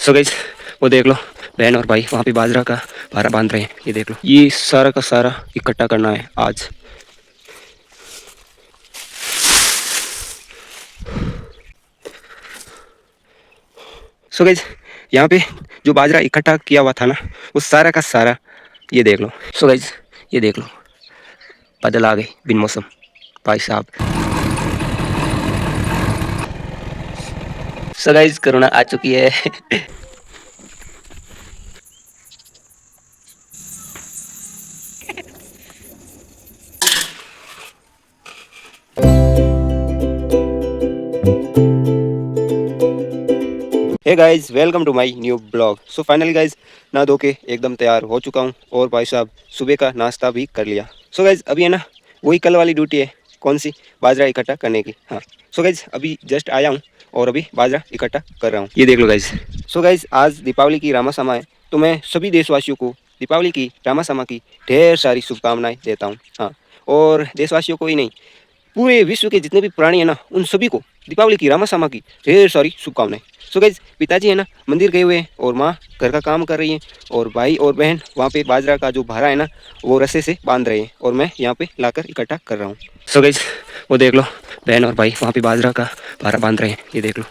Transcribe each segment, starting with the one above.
So guys वो देख लो, बहन और भाई वहाँ पे बाजरा का भारा बांध रहे हैं। ये देख लो, ये सारा का सारा इकट्ठा करना है आज। सो गाइस यहाँ पे जो बाजरा इकट्ठा किया हुआ था ना, वो सारा का सारा ये देख लो। सो गाइस ये देख लो, बादल आ गए बिन मौसम भाई साहब। सो गाइस कोरोना आ चुकी है। Hey guys welcome to my new blog. So finally guys ना धो के एकदम तैयार हो चुका हूँ और भाई साहब सुबह का नाश्ता भी कर लिया। सो गाइस अभी है ना वही कल वाली ड्यूटी है, कौन सी, बाजरा इकट्ठा करने की। हाँ सो गाइस अभी जस्ट आया हूँ और अभी बाजरा इकट्ठा कर रहा हूँ। ये देख लो गाइस। सो गाइस आज दीपावली की रामासामा है, तो मैं सभी देशवासियों को दीपावली की रामासामा की ढेर सारी शुभकामनाएं देता हूँ। हाँ और देशवासियों को ही नहीं, पूरे विश्व के जितने भी प्राणी हैं ना, उन सभी को दीपावली की रामासामा की ढेर सारी शुभकामनाएं। सो गाइस पिताजी है ना मंदिर गए हुए हैं और माँ घर का काम कर रही हैं और भाई और बहन वहाँ पे बाजरा का जो भारा है ना वो रस्से से बांध रहे हैं और मैं यहाँ पे लाकर इकट्ठा कर रहा हूँ। सो गाइस वो देख लो, बहन और भाई वहाँ पे बाजरा का भारा बांध रहे हैं। ये देख लो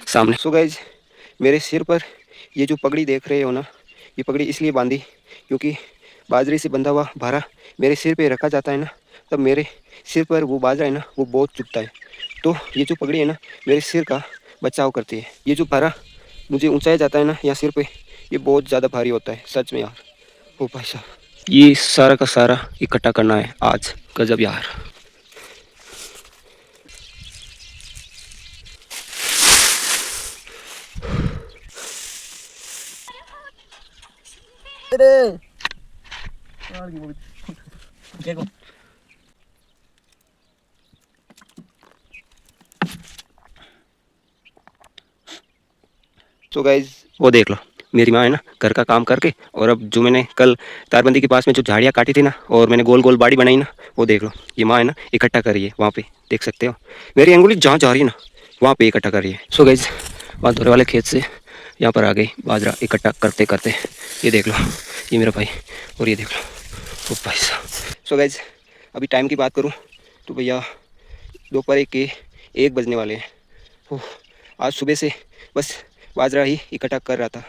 सामने। सो गाइस मेरे सिर पर ये जो पगड़ी देख रहे हो ना, ये पगड़ी इसलिए बांधी क्योंकि बाजरे से बंधा हुआ भारा मेरे सिर पे रखा जाता है ना, तब मेरे सिर पर वो बाजरा है ना वो बहुत चुभता है। तो ये जो पगड़ी है ना मेरे सिर का बचाव करती है। ये जो भारा मुझे ऊंचाया जाता है ना या सिर पे, ये बहुत ज़्यादा भारी होता है सच में यार। ओ भाई साहब ये सारा का सारा इकट्ठा करना है आज, गजब यार। तो गाइज वो देख लो, मेरी माँ है ना घर का काम करके, और अब जो मैंने कल तारबंदी के पास में जो झाड़ियाँ काटी थी ना और मैंने गोल गोल बाड़ी बनाई ना, वो देख लो ये माँ है ना इकट्ठा कर रही है वहाँ पे, देख सकते हो मेरी अंगुली जहाँ जा रही है ना वहाँ पे इकट्ठा कर रही है। सो गाइज बात धोरे वाले खेत से यहाँ पर आ गई बाजरा इकट्ठा करते करते। ये देख लो ये मेरा भाई और ये देख लो वो भाई साहब। सो गाइज अभी टाइम की बात करूँ तो भैया दोपहर के 1 बजने वाले हैं। ओह आज सुबह से बस बाजरा ही इकट्ठा कर रहा था।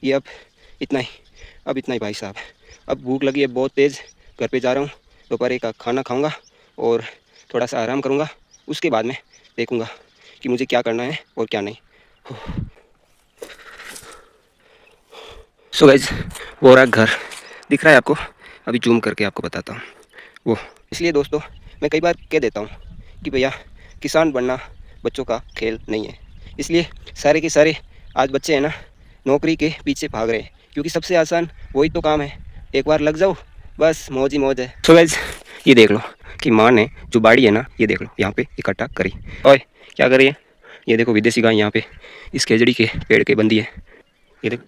ये अब इतना ही, अब इतना ही भाई साहब। अब भूख लगी है बहुत तेज़, घर पे जा रहा हूँ, दोपहर का खाना खाऊंगा और थोड़ा सा आराम करूँगा, उसके बाद में देखूँगा कि मुझे क्या करना है और क्या नहीं। सो गाइज वो रहा घर, दिख रहा है आपको, अभी जूम करके आपको बताता हूँ वो। इसलिए दोस्तों मैं कई बार कह देता हूँ कि भैया किसान बनना बच्चों का खेल नहीं है। इसलिए सारे के सारे आज बच्चे हैं ना नौकरी के पीछे भाग रहे हैं, क्योंकि सबसे आसान वही तो काम है, एक बार लग जाओ बस मौज ही मौज है। सो गाइस ये देख लो कि माँ ने जो बाड़ी है ना, ये देख लो यहाँ पे इकट्ठा करी। ओए क्या कर रही है, ये देखो विदेशी गाय यहाँ पे इस खेजड़ी के पेड़ के बंदी है। ये देखो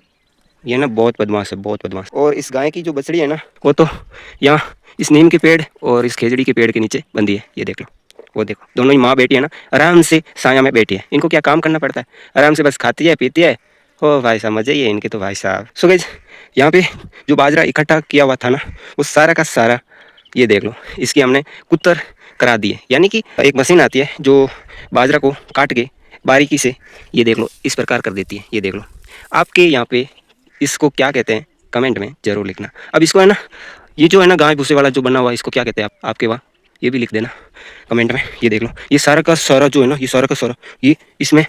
ये ना बहुत बदमाश है, बहुत बदमाश। और इस गाय की जो बछड़ी है ना वो तो यहाँ इस नीम के पेड़ और इस खेजड़ी के पेड़ के नीचे बंदी है। ये देख लो, वो देखो दोनों ही माँ बेटी है ना आराम से साया में बैठी है। इनको क्या काम करना पड़ता है, आराम से बस खाती है पीती है। ओ भाई साहब मजे ही है इनके तो भाई साहब। सो गाइस यहाँ पे जो बाजरा इकट्ठा किया हुआ था ना वो सारा का सारा ये देख लो इसकी हमने कुतर करा दी है। यानी कि एक मशीन आती है जो बाजरा को काट के बारीकी से ये देख लो इस प्रकार कर देती है। ये देख लो आपके यहाँ पे इसको क्या कहते हैं कमेंट में ज़रूर लिखना। अब इसको है ना ये जो है ना गाय भूसे वाला जो बना हुआ है इसको क्या कहते हैं आप, आपके वहाँ ये भी लिख देना कमेंट में। ये देख लो ये सारा का सारा जो है ना, ये सारा का सारा ये इसमें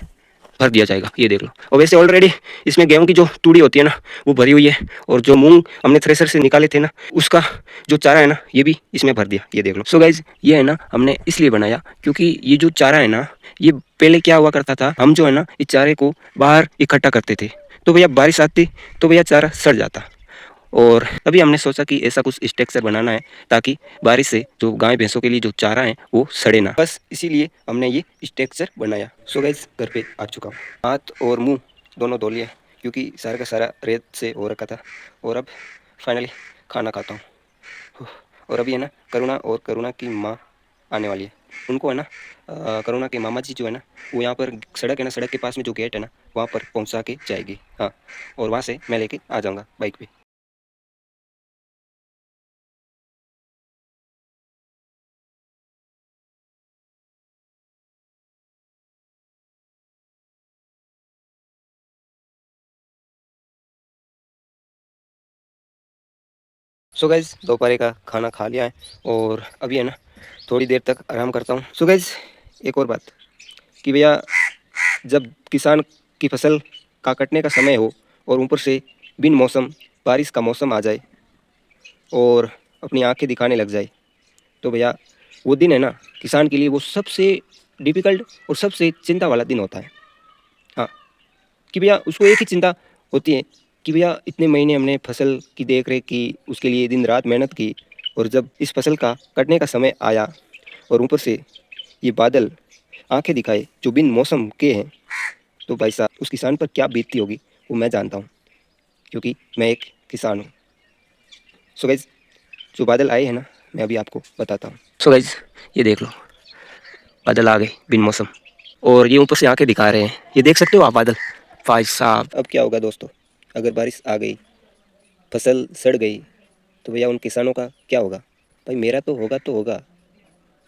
भर दिया जाएगा। ये देख लो, और वैसे ऑलरेडी इसमें गेहूं की जो तूड़ी होती है ना वो भरी हुई है, और जो मूंग हमने थ्रेसर से निकाले थे ना उसका जो चारा है ना ये भी इसमें भर दिया। ये देख लो। सो गाइज ये है ना हमने इसलिए बनाया क्योंकि ये जो चारा है ना ये पहले क्या हुआ करता था, हम जो है ना इस चारे को बाहर इकट्ठा करते थे, तो भैया बारिश आती तो भैया चारा सड़ जाता, और तभी हमने सोचा कि ऐसा कुछ स्ट्रक्चर बनाना है ताकि बारिश से जो गाय भैंसों के लिए जो चारा है वो सड़े ना, बस इसीलिए हमने ये स्ट्रक्चर बनाया। सो गाइस घर पे आ चुका हूँ, हाथ और मुंह दोनों धो लिए क्योंकि सारा का सारा रेत से हो रखा था, और अब फाइनली खाना खाता हूँ। और अभी है ना करुणा और करुणा की माँ आने वाली है, उनको है ना करुणा के मामा जी जो है ना वो यहाँ पर सड़क है ना, सड़क के पास में जो गेट है ना वहाँ पर पहुँचा के जाएगी। हाँ, और वहाँ से मैं लेके आ जाऊँगा बाइक पे। सो गाइज़ दोपहर का खाना खा लिया है और अभी है ना थोड़ी देर तक आराम करता हूँ। सो गाइज़ एक और बात कि भैया जब किसान की फसल का कटने का समय हो और ऊपर से बिन मौसम बारिश का मौसम आ जाए और अपनी आंखें दिखाने लग जाए, तो भैया वो दिन है ना किसान के लिए वो सबसे डिफ़िकल्ट और सबसे चिंता वाला दिन होता है। हाँ, कि भैया उसको एक ही चिंता होती है कि भैया इतने महीने हमने फसल की देख रेख की, उसके लिए दिन रात मेहनत की, और जब इस फसल का कटने का समय आया और ऊपर से ये बादल आंखें दिखाए जो बिन मौसम के हैं, तो भाई साहब उस किसान पर क्या बीतती होगी वो मैं जानता हूँ, क्योंकि मैं एक किसान हूँ। सो गाइज जो बादल आए हैं ना मैं अभी आपको बताता हूँ। सो गाइज ये देख लो, बादल आ गए बिन मौसम और ये ऊपर से आके दिखा रहे हैं, ये देख सकते हो आप बादल। भाई साहब अब क्या होगा दोस्तों, अगर बारिश आ गई, फसल सड़ गई, तो भैया उन किसानों का क्या होगा? भाई मेरा तो होगा तो होगा,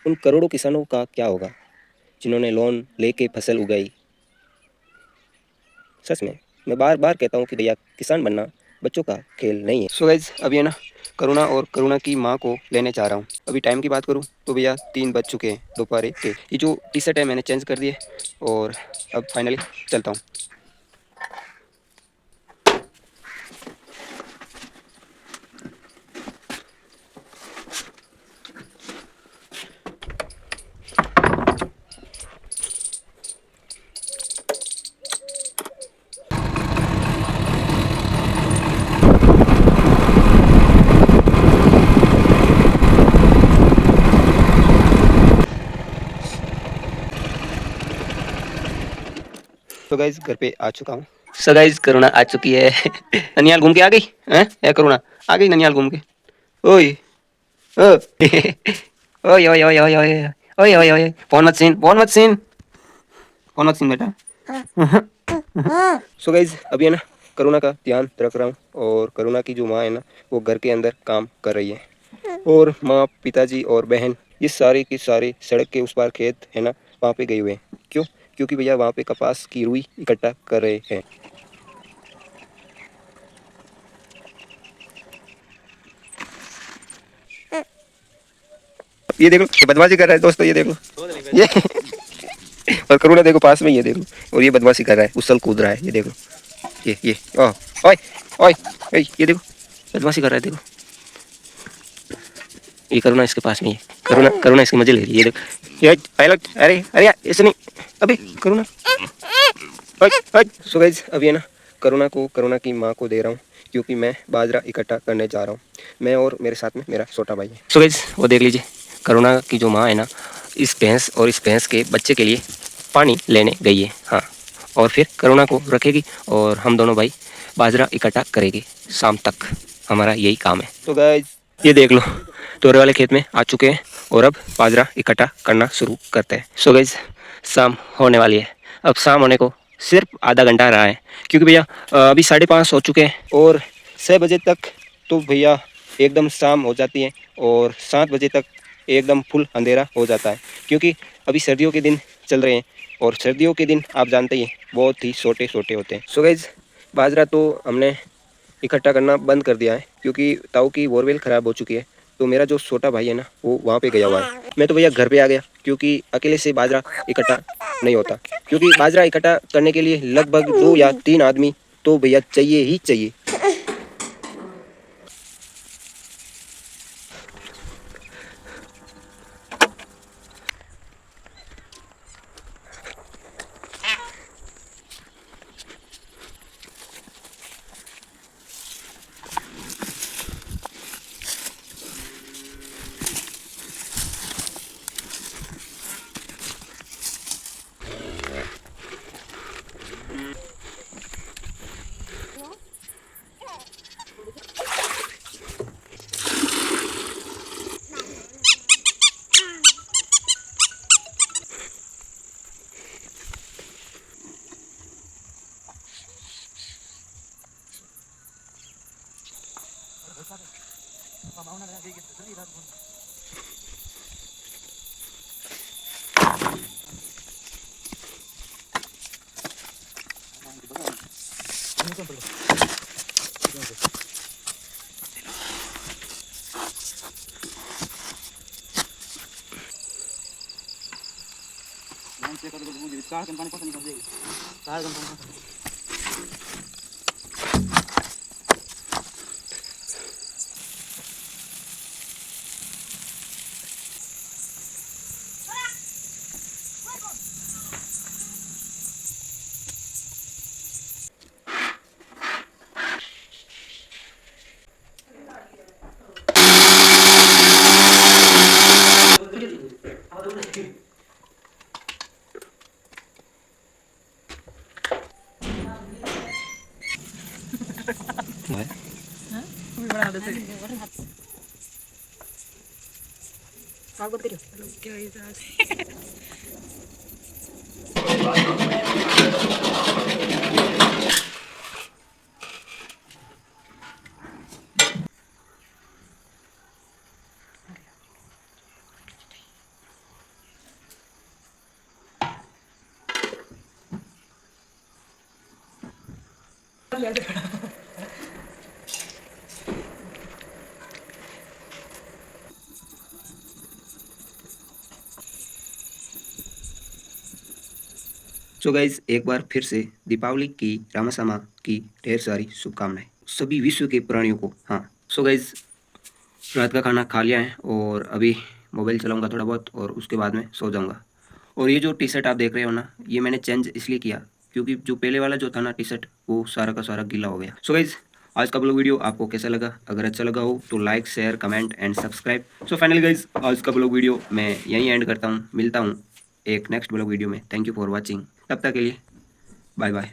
उन करोड़ों किसानों का क्या होगा जिन्होंने लोन लेके फसल उगाई। सच में मैं बार बार कहता हूँ कि भैया किसान बनना बच्चों का खेल नहीं है। सो गाइज अभी है ना करुणा और करुणा की माँ को लेने जा रहा हूँ। अभी टाइम की बात करूँ तो भैया 3 बज चुके हैं दोपहर के। ये जो टी शर्ट है मैंने चेंज कर दिए और अब फाइनली चलता हूँ। तो गाइज घर पे आ चुका हूँ। सो गाइज करुणा आ चुकी है। ननियाल घूम के आ गई हैं? है करुणा आ गई ननियाल घूम के। ओए ओ ओए ओए ओए ओए ओए ओए ओए ओए फोन मत छीन, फोन मत छीन, फोन मत छीन बेटा। सो गाइज अभी है ना करुणा का ध्यान रख रहा हूँ और करुणा की जो माँ है ना वो घर के अंदर काम कर रही है और माँ पिताजी और बहन ये सारे की सारे सड़क के उस पार खेत है ना वहाँ पे गए हुए हैं। क्यों? क्योंकि भैया वहाँ पे कपास की रुई इकट्ठा कर रहे हैं। ये देखो ये बदमाशी कर रहा है दोस्तों, ये देखो ये और करुणा देखो पास में, ये देखो, और ये बदमाशी कर रहा है, उछल कूद रहा है, ये देखो ये ओह ओए ओए ओए ये देखो बदमाशी कर रहा है, देखो ये करुणा इसके पास में है। करुणा करुणा इसकी मजे ले रही है, ये देखो ये पायलट। अरे अरे यार ऐसे नहीं, अबे करुणा ओए ओए। सो गाइस अभी है ना करुणा को करुणा की माँ को दे रहा हूँ क्योंकि मैं बाजरा इकट्ठा करने जा रहा हूँ, मैं और मेरे साथ में मेरा छोटा भाई है। सो गाइस वो देख लीजिए करुणा की जो माँ है ना इस भैंस और इस भैंस के बच्चे के लिए पानी लेने गई है। हाँ, और फिर करुणा को रखेगी और हम दोनों भाई बाजरा इकट्ठा करेंगे शाम तक, हमारा यही काम है। तो गाइस ये देख लो तोरे वाले खेत में आ चुके हैं और अब बाजरा इकट्ठा करना शुरू करते हैं। सो गाइस शाम होने वाली है, अब शाम होने को सिर्फ आधा घंटा रहा है क्योंकि भैया अभी 5:30 हो चुके हैं और 6 बजे तक तो भैया एकदम शाम हो जाती है और 7 बजे तक एकदम फुल अंधेरा हो जाता है क्योंकि अभी सर्दियों के दिन चल रहे हैं और सर्दियों के दिन आप जानते ही हैं बहुत ही छोटे छोटे होते हैं। सो गाइस बाजरा तो हमने इकट्ठा करना बंद कर दिया है क्योंकि ताऊ की बोरवेल ख़राब हो चुकी है, तो मेरा जो छोटा भाई है ना वो वहाँ पे गया हुआ है। मैं तो भैया घर पे आ गया क्योंकि अकेले से बाजरा इकट्ठा नहीं होता, क्योंकि बाजरा इकट्ठा करने के लिए लगभग 2 या 3 आदमी तो भैया चाहिए ही चाहिए। सो गाइज एक बार फिर से दीपावली की रामासामा की ढेर सारी शुभकामनाएं सभी विश्व के प्राणियों को। हाँ, सो गाइज रात का खाना खा लिया है और अभी मोबाइल चलाऊंगा थोड़ा बहुत और उसके बाद में सो जाऊंगा। और ये जो टी शर्ट आप देख रहे हो ना, ये मैंने चेंज इसलिए किया क्योंकि जो पहले वाला जो था ना टी शर्ट, वो सारा का सारा गीला हो गया। सो गाइज आज का ब्लॉग वीडियो आपको कैसा लगा? अगर अच्छा लगा हो तो like share comment and subscribe. So finally guys आज का ब्लॉग वीडियो मैं यहीं एंड करता हूँ। मिलता हूँ एक नेक्स्ट ब्लॉग वीडियो में। Thank you for watching. तब तक के लिए बाय बाय।